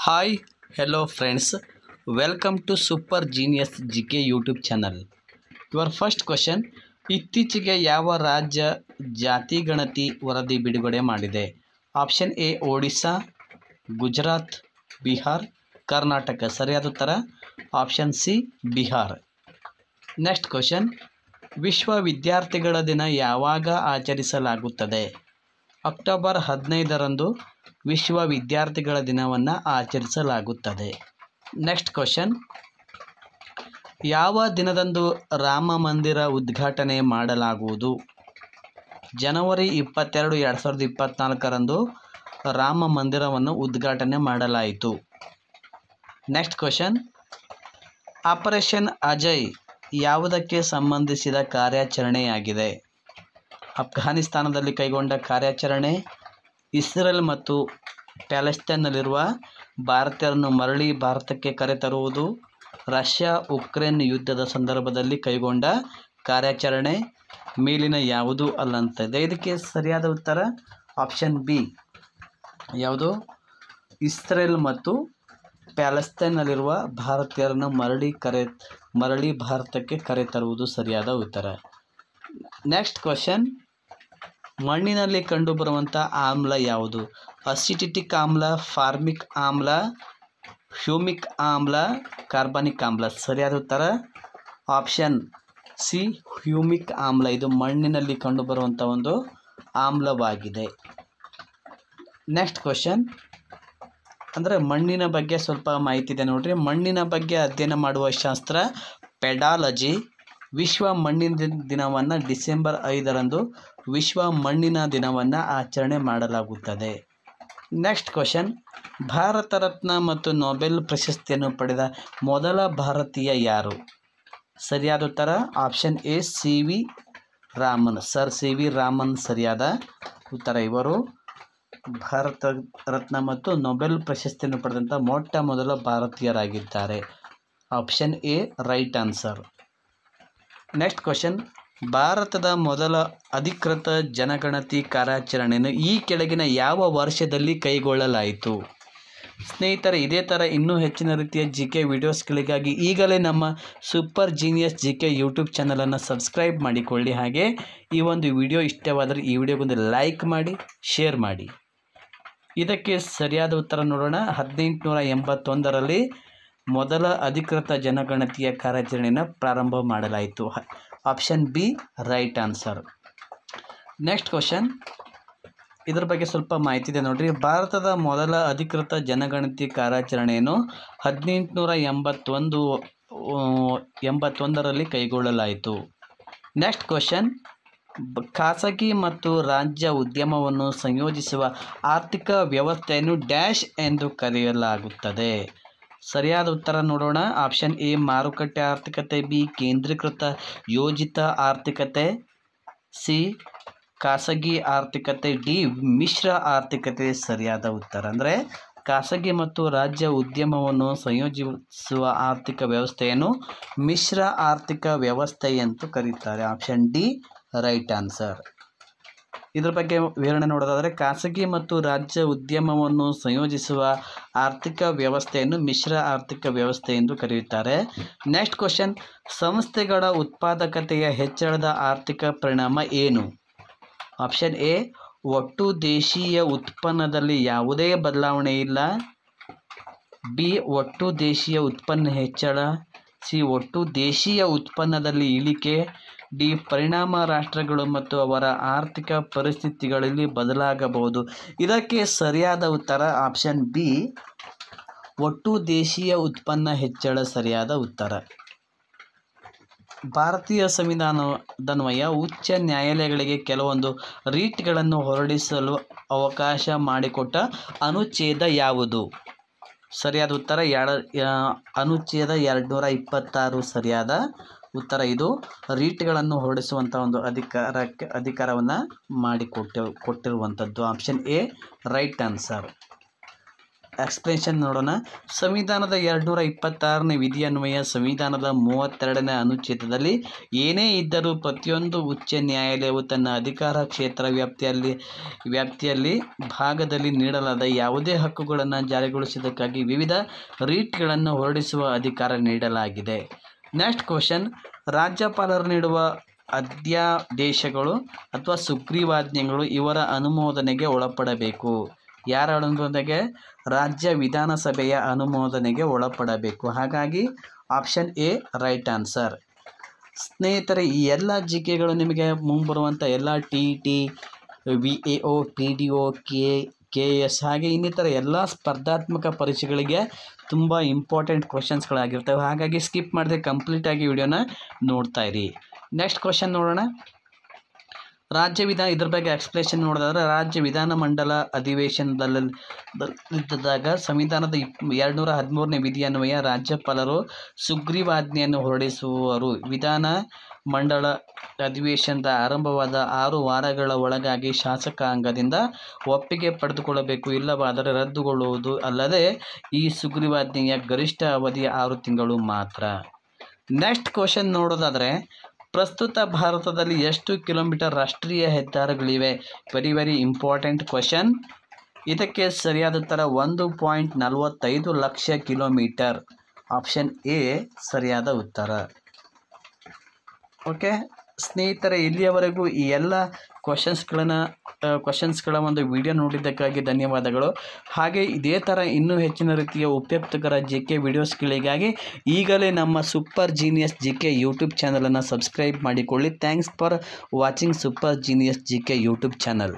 Hi hello friends, welcome to super genius GK YouTube channel. Your first question: ಇತ್ತೀಚೆಗೆ ಯಾವ ರಾಜ್ಯ ಜಾತಿ ಗಣತಿ ವರದಿ ಬಿಡುಗಡೆ ಮಾಡಿದೆ? Option A Odisha, Gujarat, Bihar, Karnataka. ಸರಿಯಾದ ಉತ್ತರ option C Bihar. Next question: ವಿಶ್ವ ವಿದ್ಯಾರ್ಥಿಗಳ ದಿನ ಯಾವಾಗ ಆಚರಿಸಲಾಗುತ್ತದೆ? ಅಕ್ಟೋಬರ್ 15ರಂದು ವಿಶ್ವ ವಿದ್ಯಾರ್ಥಿಗಳ ದಿನವನ್ನು ಆಚರಿಸಲಾಗುತ್ತದೆ. ನೆಕ್ಸ್ಟ್ ಕ್ವಶನ್: ಯಾವ ದಿನದಂದು ರಾಮ ಮಂದಿರ ಉದ್ಘಾಟನೆ ಮಾಡಲಾಗುವುದು? ಜನವರಿ 22, 2024ರಂದು ರಾಮ ಮಂದಿರವನ್ನು ಉದ್ಘಾಟನೆ ಮಾಡಲಾಯಿತು. ನೆಕ್ಸ್ಟ್ ಕ್ವಶನ್: ಆಪರೇಷನ್ ಅಜಯ್ ಯಾವುದಕ್ಕೆ ಸಂಬಂಧಿಸಿದ ಕಾರ್ಯಾಚರಣೆಯಾಗಿದೆ? ಅಫ್ಘಾನಿಸ್ತಾನದಲ್ಲಿ ಕೈಗೊಂಡ ಕಾರ್ಯಾಚರಣೆ, ಇಸ್ರೇಲ್ ಮತ್ತು ಪ್ಯಾಲೆಸ್ತೈನ್ನಲ್ಲಿರುವ ಭಾರತೀಯರನ್ನು ಮರಳಿ ಭಾರತಕ್ಕೆ ಕರೆತರುವುದು, ರಷ್ಯಾ ಉಕ್ರೇನ್ ಯುದ್ಧದ ಸಂದರ್ಭದಲ್ಲಿ ಕೈಗೊಂಡ ಕಾರ್ಯಾಚರಣೆ, ಮೇಲಿನ ಯಾವುದೂ ಅಲ್ಲಂತಿದೆ. ಇದಕ್ಕೆ ಸರಿಯಾದ ಉತ್ತರ ಆಪ್ಷನ್ ಬಿ. ಯಾವುದು? ಇಸ್ರೇಲ್ ಮತ್ತು ಪ್ಯಾಲೆಸ್ತೈನ್ನಲ್ಲಿರುವ ಭಾರತೀಯರನ್ನು ಮರಳಿ ಭಾರತಕ್ಕೆ ಕರೆತರುವುದು ಸರಿಯಾದ ಉತ್ತರ. ನೆಕ್ಸ್ಟ್ ಕ್ವಶನ್: ಮಣ್ಣಿನಲ್ಲಿ ಕಂಡುಬರುವಂಥ ಆಮ್ಲ ಯಾವುದು? ಅಸಿಟಿಕ್ ಆಮ್ಲ, ಫಾರ್ಮಿಕ್ ಆಮ್ಲ, ಹ್ಯೂಮಿಕ್ ಆಮ್ಲ, ಕಾರ್ಬನಿಕ್ ಆಮ್ಲ. ಸರಿಯಾದ ಉತ್ತರ ಆಪ್ಷನ್ ಸಿ ಹ್ಯೂಮಿಕ್ ಆಮ್ಲ. ಇದು ಮಣ್ಣಿನಲ್ಲಿ ಕಂಡುಬರುವಂಥ ಒಂದು ಆಮ್ಲವಾಗಿದೆ. ನೆಕ್ಸ್ಟ್ ಕ್ವಶನ್ ಅಂದರೆ ಮಣ್ಣಿನ ಬಗ್ಗೆ ಸ್ವಲ್ಪ ಮಾಹಿತಿ ಇದೆ ನೋಡ್ರಿ. ಮಣ್ಣಿನ ಬಗ್ಗೆ ಅಧ್ಯಯನ ಮಾಡುವ ಶಾಸ್ತ್ರ ಪೆಡಾಲಜಿ. ವಿಶ್ವ ಮಣ್ಣಿನ ದಿನವನ್ನು ಡಿಸೆಂಬರ್ 5ರಂದು ವಿಶ್ವ ಮಣ್ಣಿನ ದಿನವನ್ನು ಆಚರಣೆ ಮಾಡಲಾಗುತ್ತದೆ. ನೆಕ್ಸ್ಟ್ ಕ್ವಶನ್: ಭಾರತ ರತ್ನ ಮತ್ತು ನೊಬೆಲ್ ಪ್ರಶಸ್ತಿಯನ್ನು ಪಡೆದ ಮೊದಲ ಭಾರತೀಯ ಯಾರು? ಸರಿಯಾದ ಉತ್ತರ option A CV. Raman. Sir CV. Raman ಸರಿಯಾದ ಉತ್ತರ. ಇವರು ಭಾರತ ರತ್ನ ಮತ್ತು ನೊಬೆಲ್ ಪ್ರಶಸ್ತಿಯನ್ನು ಪಡೆದಂಥ ಮೊಟ್ಟ ಮೊದಲ ಭಾರತೀಯರಾಗಿದ್ದಾರೆ. Option A right answer. Next question: ಭಾರತದ ಮೊದಲ ಅಧಿಕೃತ ಜನಗಣತಿ ಕಾರ್ಯಾಚರಣೆಯನ್ನು ಈ ಕೆಳಗಿನ ಯಾವ ವರ್ಷದಲ್ಲಿ ಕೈಗೊಳ್ಳಲಾಯಿತು? ಸ್ನೇಹಿತರೆ, ಇದೇ ಥರ ಇನ್ನೂ ಹೆಚ್ಚಿನ ರೀತಿಯ GK ವಿಡಿಯೋಸ್ಗಳಿಗಾಗಿ ಈಗಲೇ ನಮ್ಮ ಸೂಪರ್ ಜೀನಿಯಸ್ GK ಯೂಟ್ಯೂಬ್ ಚಾನಲನ್ನು ಸಬ್ಸ್ಕ್ರೈಬ್ ಮಾಡಿಕೊಳ್ಳಿ. ಹಾಗೆ ಈ ಒಂದು ವಿಡಿಯೋ ಇಷ್ಟವಾದರೆ ಈ ವಿಡಿಯೋಗೊಂದು ಲೈಕ್ ಮಾಡಿ, ಶೇರ್ ಮಾಡಿ. ಇದಕ್ಕೆ ಸರಿಯಾದ ಉತ್ತರ ನೋಡೋಣ. 1881ರಲ್ಲಿ ಮೊದಲ ಅಧಿಕೃತ ಜನಗಣತಿಯ ಕಾರ್ಯಾಚರಣೆಯನ್ನು ಪ್ರಾರಂಭ ಮಾಡಲಾಯಿತು. Option B right answer. Next question, ಇದರ ಬಗ್ಗೆ ಸ್ವಲ್ಪ ಮಾಹಿತಿ ಇದೆ ನೋಡ್ರಿ. ಭಾರತದ ಮೊದಲ ಅಧಿಕೃತ ಜನಗಣತಿ ಕಾರ್ಯಾಚರಣೆಯನ್ನು 1881ರಲ್ಲಿ ಕೈಗೊಳ್ಳಲಾಯಿತು. ನೆಕ್ಸ್ಟ್ ಕ್ವಶನ್: ಖಾಸಗಿ ಮತ್ತು ರಾಜ್ಯ ಉದ್ಯಮವನ್ನು ಸಂಯೋಜಿಸುವ ಆರ್ಥಿಕ ವ್ಯವಸ್ಥೆಯನ್ನು ಡ್ಯಾಶ್ ಎಂದು ಕರೆಯಲಾಗುತ್ತದೆ? ಸರಿಯಾದ ಉತ್ತರ ನೋಡೋಣ. ಆಪ್ಷನ್ ಎ ಮಾರುಕಟ್ಟೆ ಆರ್ಥಿಕತೆ, ಬಿ ಕೇಂದ್ರೀಕೃತ ಯೋಜಿತ ಆರ್ಥಿಕತೆ, ಸಿ ಖಾಸಗಿ ಆರ್ಥಿಕತೆ, ಡಿ ಮಿಶ್ರ ಆರ್ಥಿಕತೆ. ಸರಿಯಾದ ಉತ್ತರ ಅಂದರೆ ಖಾಸಗಿ ಮತ್ತು ರಾಜ್ಯ ಉದ್ಯಮವನ್ನು ಸಂಯೋಜಿಸುವ ಆರ್ಥಿಕ ವ್ಯವಸ್ಥೆಯನ್ನು ಮಿಶ್ರ ಆರ್ಥಿಕ ವ್ಯವಸ್ಥೆ ಎಂದು ಕರೀತಾರೆ. Option D right answer. ಇದ್ರ ಬಗ್ಗೆ ವಿವರಣೆ ನೋಡೋದಾದರೆ ಖಾಸಗಿ ಮತ್ತು ರಾಜ್ಯ ಉದ್ಯಮವನ್ನು ಸಂಯೋಜಿಸುವ ಆರ್ಥಿಕ ವ್ಯವಸ್ಥೆಯನ್ನು ಮಿಶ್ರ ಆರ್ಥಿಕ ವ್ಯವಸ್ಥೆ ಎಂದು ಕರೆಯುತ್ತಾರೆ. ನೆಕ್ಸ್ಟ್ ಕ್ವಶನ್: ಸಂಸ್ಥೆಗಳ ಉತ್ಪಾದಕತೆಯ ಹೆಚ್ಚಳದ ಆರ್ಥಿಕ ಪರಿಣಾಮ ಏನು? ಆಪ್ಷನ್ ಎ ಒಟ್ಟು ದೇಶೀಯ ಉತ್ಪನ್ನದಲ್ಲಿ ಯಾವುದೇ ಬದಲಾವಣೆ ಇಲ್ಲ, ಬಿ ಒಟ್ಟು ದೇಶೀಯ ಉತ್ಪನ್ನ ಹೆಚ್ಚಳ, ಸಿ ಒಟ್ಟು ದೇಶೀಯ ಉತ್ಪನ್ನದಲ್ಲಿ ಇಳಿಕೆ, ಡಿ ಪರಿಣಾಮ ರಾಷ್ಟ್ರಗಳು ಮತ್ತು ಅವರ ಆರ್ಥಿಕ ಪರಿಸ್ಥಿತಿಗಳಲ್ಲಿ ಬದಲಾಗಬಹುದು. ಇದಕ್ಕೆ ಸರಿಯಾದ ಉತ್ತರ ಆಪ್ಷನ್ ಬಿ ಒಟ್ಟು ದೇಶೀಯ ಉತ್ಪನ್ನ ಹೆಚ್ಚಳ ಸರಿಯಾದ ಉತ್ತರ. ಭಾರತೀಯ ಸಂವಿಧಾನದನ್ವಯ ಉಚ್ಚ ನ್ಯಾಯಾಲಯಗಳಿಗೆ ಕೆಲವೊಂದು ರೀಟ್ಗಳನ್ನು ಹೊರಡಿಸಲು ಅವಕಾಶ ಮಾಡಿಕೊಟ್ಟ ಅನುಚ್ಛೇದ ಯಾವುದು? ಸರಿಯಾದ ಉತ್ತರ ಅನುಚ್ಛೇದ 226 ಸರಿಯಾದ ಉತ್ತರ. ಇದು ರೀಟ್ಗಳನ್ನು ಹೊರಡಿಸುವಂಥ ಒಂದು ಕೊಟ್ಟಿರುವಂಥದ್ದು. Option A right answer. Explanation ನೋಡೋಣ. ಸಂವಿಧಾನದ 226ನೇ ವಿಧಿಯನ್ವಯ ಸಂವಿಧಾನದ 32ನೇ ಅನುಚ್ಛೇದದಲ್ಲಿ ಏನೇ ಇದ್ದರೂ ಪ್ರತಿಯೊಂದು ಉಚ್ಚ ನ್ಯಾಯಾಲಯವು ತನ್ನ ಅಧಿಕಾರ ಕ್ಷೇತ್ರ ವ್ಯಾಪ್ತಿಯಲ್ಲಿ ಭಾಗದಲ್ಲಿ ನೀಡಲಾದ ಯಾವುದೇ ಹಕ್ಕುಗಳನ್ನು ಜಾರಿಗೊಳಿಸುವುದಕ್ಕಾಗಿ ವಿವಿಧ ರೀಟ್ಗಳನ್ನು ಹೊರಡಿಸುವ ಅಧಿಕಾರ ನೀಡಲಾಗಿದೆ. ನೆಕ್ಸ್ಟ್ ಕ್ವಶನ್, ರಾಜ್ಯಪಾಲರು ನೀಡುವ ಅಧ್ಯಾದೇಶಗಳು ಅಥವಾ ಸುಗ್ರೀವಾಜ್ಞೆಗಳು ಇವರ ಅನುಮೋದನೆಗೆ ಒಳಪಡಬೇಕು. ಯಾರ ಅನುಮೋದನೆಗೆ? ರಾಜ್ಯ ವಿಧಾನಸಭೆಯ ಅನುಮೋದನೆಗೆ ಒಳಪಡಬೇಕು. ಹಾಗಾಗಿ ಆಪ್ಷನ್ ಎ ರೈಟ್ ಆನ್ಸರ್. ಸ್ನೇಹಿತರೆ, ಈ ಎಲ್ಲ ಜಿಕೆಗಳು ನಿಮಗೆ ಮುಂಬರುವಂಥ ಎಲ್ಲ TET, VAO, PDO, KS ಹಾಗೆ ಇನ್ನಿತರ ಎಲ್ಲ ಸ್ಪರ್ಧಾತ್ಮಕ ಪರೀಕ್ಷೆಗಳಿಗೆ ತುಂಬ ಇಂಪಾರ್ಟೆಂಟ್ ಕ್ವಶನ್ಸ್ಗಳಾಗಿರ್ತವೆ. ಹಾಗಾಗಿ ಸ್ಕಿಪ್ ಮಾಡದೆ ಕಂಪ್ಲೀಟಾಗಿ ವಿಡಿಯೋನ ನೋಡ್ತಾ ಇರಿ. ನೆಕ್ಸ್ಟ್ ಕ್ವಶನ್ ನೋಡೋಣ. ಇದ್ರ ಬಗ್ಗೆ ಎಕ್ಸ್ಪ್ಲೇಷನ್ ನೋಡೋದಾದ್ರೆ, ರಾಜ್ಯ ವಿಧಾನಮಂಡಲ ಅಧಿವೇಶನದಲ್ಲಿದ್ದಾಗ ಸಂವಿಧಾನದ 213ನೇ ವಿಧಿಯನ್ವಯ ರಾಜ್ಯಪಾಲರು ಸುಗ್ರೀವಾಜ್ಞೆಯನ್ನು ಹೊರಡಿಸುವರು. ವಿಧಾನ ಮಂಡಲ ಅಧಿವೇಶನದ ಆರಂಭವಾದ 6 ವಾರಗಳ ಒಳಗಾಗಿ ಶಾಸಕಾಂಗದಿಂದ ಒಪ್ಪಿಗೆ ಪಡೆದುಕೊಳ್ಳಬೇಕು. ಇಲ್ಲವಾದರೆ ರದ್ದುಗೊಳ್ಳುವುದು. ಅಲ್ಲದೆ ಈ ಸುಗ್ರೀವಾಜ್ಞೆಯ ಗರಿಷ್ಠ ಅವಧಿ 6 ತಿಂಗಳು ಮಾತ್ರ. ನೆಕ್ಸ್ಟ್ ಕ್ವಶನ್ ನೋಡೋದಾದರೆ, ಪ್ರಸ್ತುತ ಭಾರತದಲ್ಲಿ ಎಷ್ಟು ಕಿಲೋಮೀಟರ್ ರಾಷ್ಟ್ರೀಯ ಹೆದ್ದಾರಿಗಳಿವೆ? Very important question. ಇದಕ್ಕೆ ಸರಿಯಾದ ಉತ್ತರ 1.45 ಲಕ್ಷ ಕಿಲೋಮೀಟರ್. ಆಪ್ಷನ್ ಎ ಸರಿಯಾದ ಉತ್ತರ. ಓಕೆ ಸ್ನೇಹಿತರೆ, ಇಲ್ಲಿಯವರೆಗೂ ಈ ಎಲ್ಲ ಕ್ವಶನ್ಸ್ಗಳ ಒಂದು ವಿಡಿಯೋ ನೋಡಿದ್ದಕ್ಕಾಗಿ ಧನ್ಯವಾದಗಳು. ಹಾಗೆ ಇದೇ ಥರ ಇನ್ನೂ ಹೆಚ್ಚಿನ ರೀತಿಯ ಉಪಯುಕ್ತಕರ GK ವಿಡಿಯೋಸ್ಗಳಿಗಾಗಿ ಈಗಲೇ ನಮ್ಮ ಸೂಪರ್ ಜೀನಿಯಸ್ GK ಯೂಟ್ಯೂಬ್ ಚಾನಲನ್ನು ಸಬ್ಸ್ಕ್ರೈಬ್ ಮಾಡಿಕೊಳ್ಳಿ. Thanks for watching super genius GK YouTube channel.